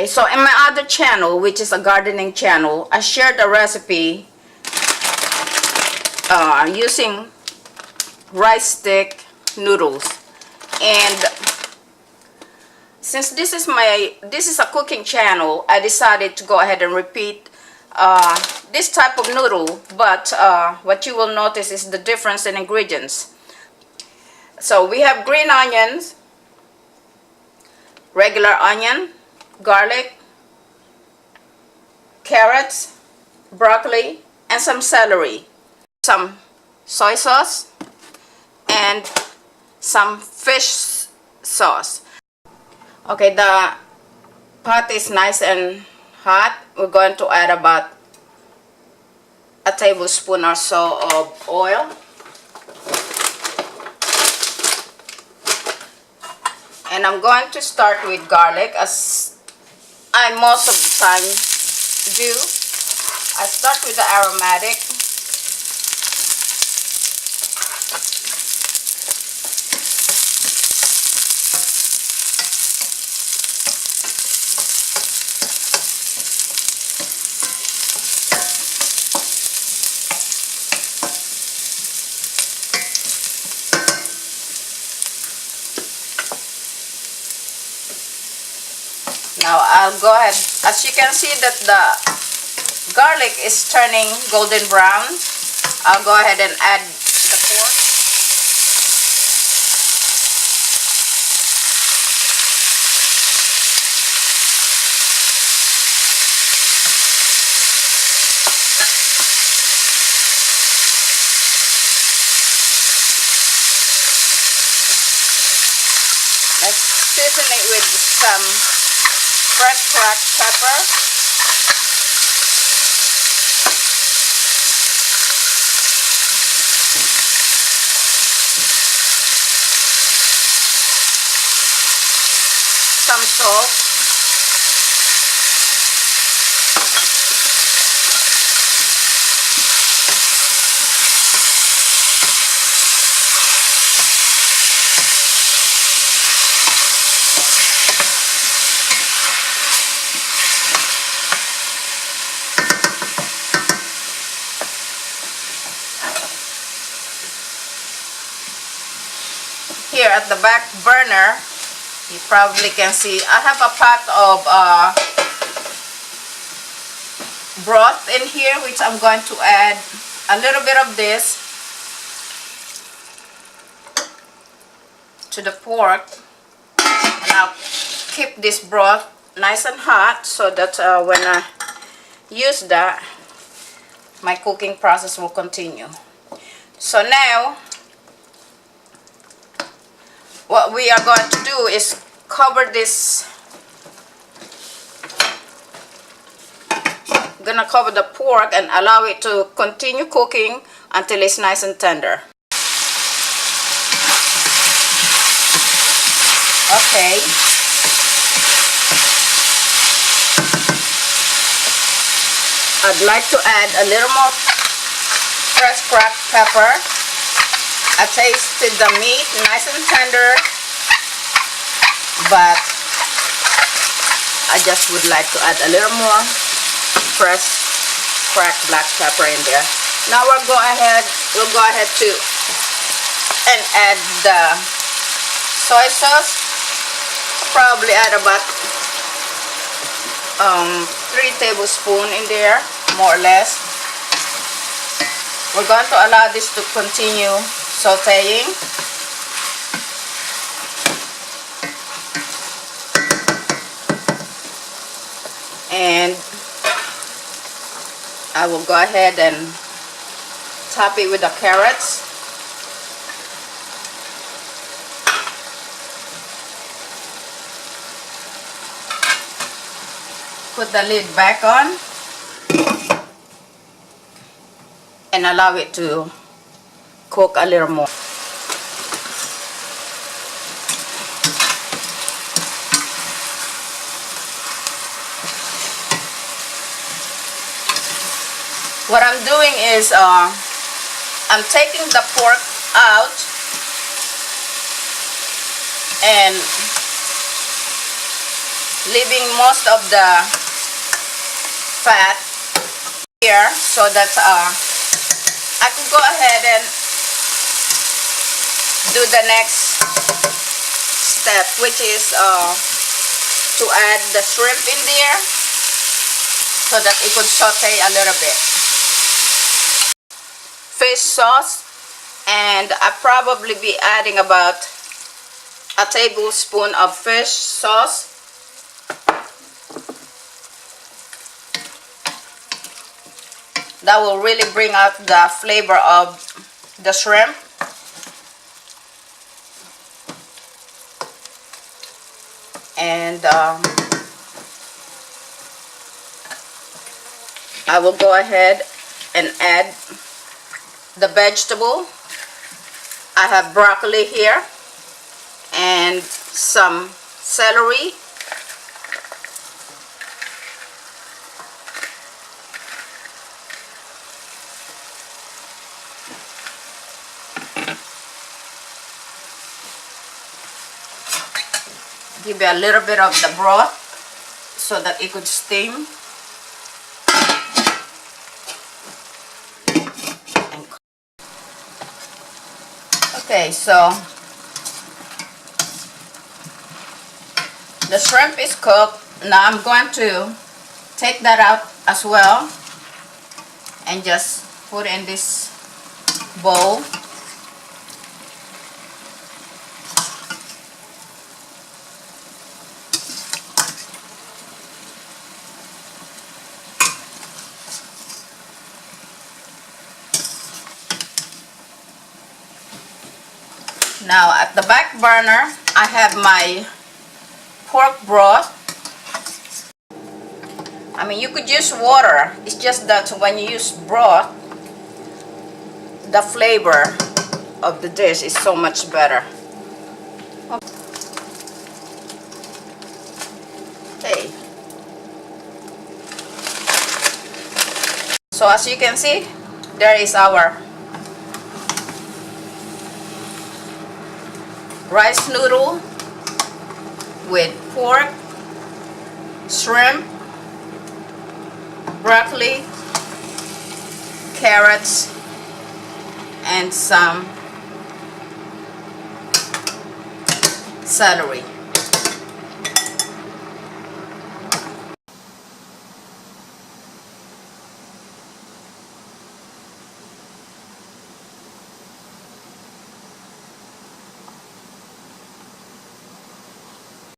so in my other channel, which is a gardening channel, I shared a recipe using rice stick noodles. And since this is a cooking channel, I decided to go ahead and repeat this type of noodle, but what you will notice is the difference in ingredients. So we have green onions, regular onion, garlic, carrots, broccoli, and some celery, some soy sauce, and some fish sauce. Okay, the pot is nice and hot. We're going to add about a tablespoon or so of oil. And I'm going to start with garlic, as I most of the time do. I start with the aromatic. Now I'll go ahead, as you can see that the garlic is turning golden brown, I'll go ahead and add the pork. Let's season it with some fresh cracked pepper, some salt, here at the back burner, you probably can see I have a pot of broth in here, which I'm going to add a little bit of this to the pork, and I'll keep this broth nice and hot so that when I use that, my cooking process will continue. So now what we are going to do is cover this. I'm gonna cover the pork and allow it to continue cooking until it's nice and tender. Okay. I'd like to add a little more fresh cracked pepper. I tasted the meat, nice and tender, but I just would like to add a little more fresh cracked black pepper in there. Now we'll go ahead to and add the soy sauce. Probably add about 3 tablespoons in there, more or less. We're going to allow this to continue sauteing. And I will go ahead and top it with the carrots. Put the lid back on and allow it to cook a little more. What I'm doing is I'm taking the pork out and leaving most of the fat here so that I can go ahead and do the next step, which is to add the shrimp in there so that it could saute a little bit. Fish sauce, and I probably be adding about a tablespoon of fish sauce. That will really bring out the flavor of the shrimp. And I will go ahead and add the vegetable. I have broccoli here and some celery. Give it a little bit of the broth so that it could steam. Okay, so the shrimp is cooked. Now I'm going to take that out as well and just put in this bowl. Now at the back burner, I have my pork broth. I mean, you could use water. It's just that when you use broth, the flavor of the dish is so much better. Okay. So as you can see, there is our rice noodle with pork, shrimp, broccoli, carrots, and some celery.